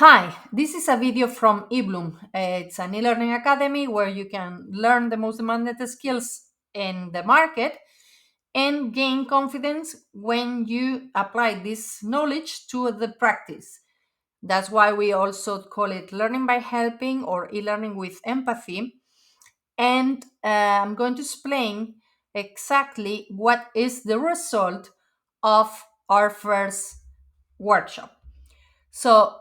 Hi, this is a video from eBloom. It's an e-learning academy where you can learn the most demanded skills in the market and gain confidence when you apply this knowledge to the practice. That's why we also call it learning by helping or e-learning with empathy. And I'm going to explain exactly what is the result of our first workshop. So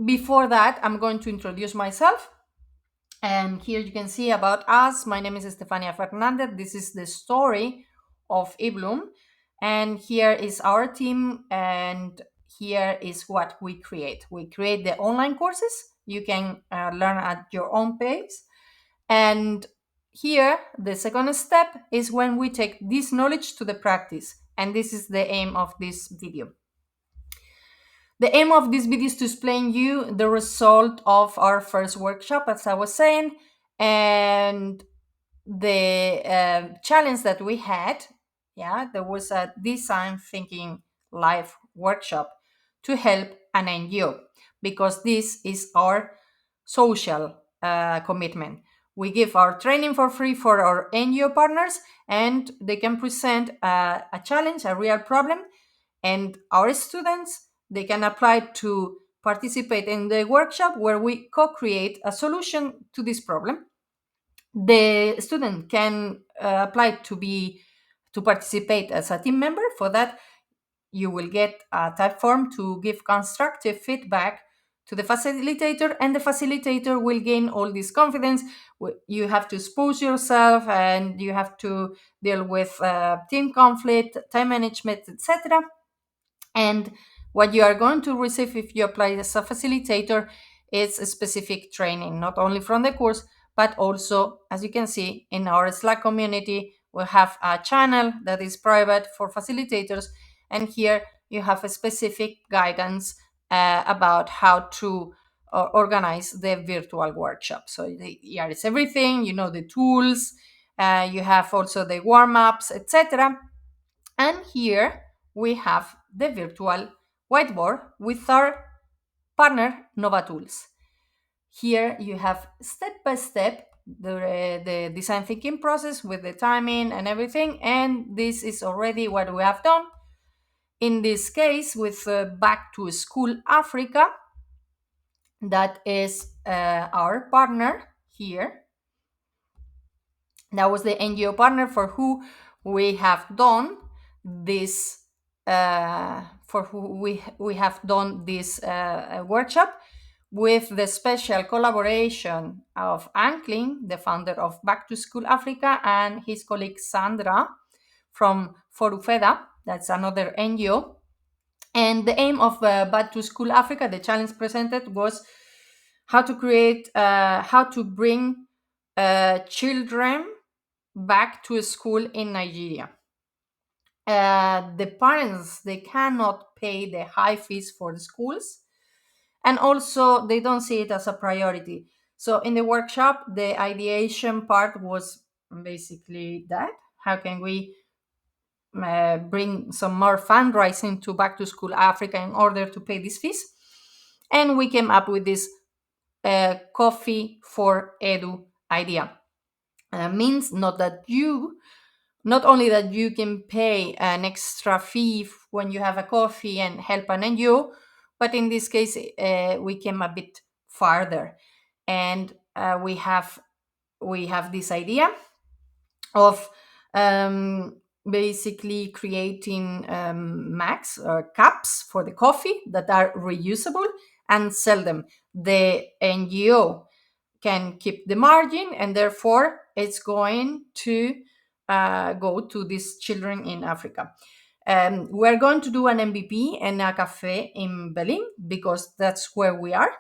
before that, I'm going to introduce myself. And here you can see about us. My name is Estefania Fernandez. This is the story of eBloom. And here is our team. And here is what we create. We create the online courses. You can learn at your own pace. And here, the second step is when we take this knowledge to the practice. And this is the aim of this video. The aim of this video is to explain you the result of our first workshop, as I was saying, and the challenge that we had. Yeah, there was a design thinking live workshop to help an NGO because this is our social commitment. We give our training for free for our NGO partners, and they can present a challenge, a real problem, and our students they can apply to participate in the workshop where we co-create a solution to this problem. The student can apply to participate as a team member. For that, you will get a type form to give constructive feedback to the facilitator, and the facilitator will gain all this confidence. You have to expose yourself, and you have to deal with team conflict, time management, etc. And what you are going to receive if you apply as a facilitator is a specific training, not only from the course, but also, as you can see, in our Slack community, we have a channel that is private for facilitators. And here you have a specific guidance about how to organize the virtual workshop. So here is everything, the tools, you have also the warm-ups, etc. And here we have the virtual whiteboard with our partner Nova Tools. Here you have step by step the design thinking process with the timing and everything. And this is already what we have done. In this case, with Back to School Africa, that is our partner here. That was the NGO partner for who we have done this workshop, with the special collaboration of Ankling, the founder of Back to School Africa, and his colleague Sandra from Forufeda, that's another NGO. And the aim of Back to School Africa, the challenge presented, was how to bring children back to school in Nigeria. The parents, they cannot pay the high fees for the schools, and also they don't see it as a priority. So in the workshop, the ideation part was basically that: how can we bring some more fundraising to Back to School Africa in order to pay these fees? And we came up with this coffee for edu idea. Means not only that you can pay an extra fee when you have a coffee and help an NGO, but in this case, we came a bit farther, and we have this idea of basically creating max or cups for the coffee that are reusable and sell them. The NGO can keep the margin, and therefore it's going to go to these children in Africa. We're going to do an MVP and a cafe in Berlin because that's where we are.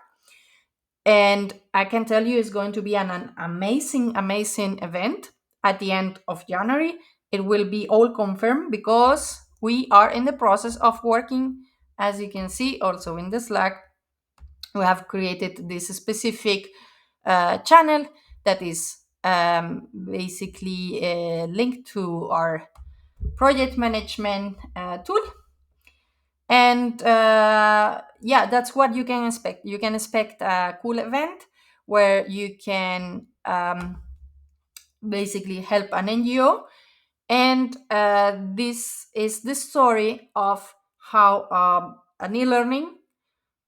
And I can tell you it's going to be an amazing, amazing event at the end of January. It will be all confirmed because we are in the process of working, as you can see also in the Slack. We have created this specific channel that is basically linked to our project management tool. And yeah, that's what you can expect. You can expect a cool event where you can basically help an NGO. And this is the story of how an e-learning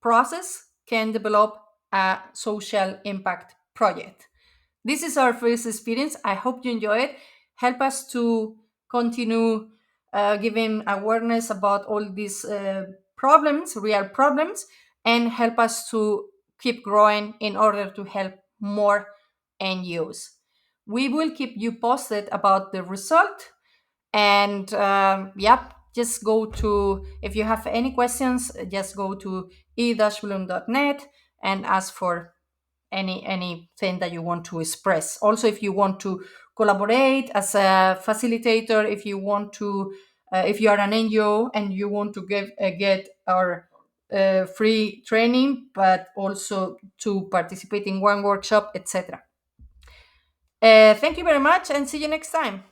process can develop a social impact project. This is our first experience. I hope you enjoy it. Help us to continue giving awareness about all these problems, real problems, and help us to keep growing in order to help more NGOs. We will keep you posted about the result. And yep, just go to, if you have any questions, just go to e-bloom.net and ask for anything that you want to express. Also, if you want to collaborate as a facilitator, if you want to, if you are an NGO and you want to get our free training, but also to participate in one workshop, etc. Thank you very much and see you next time.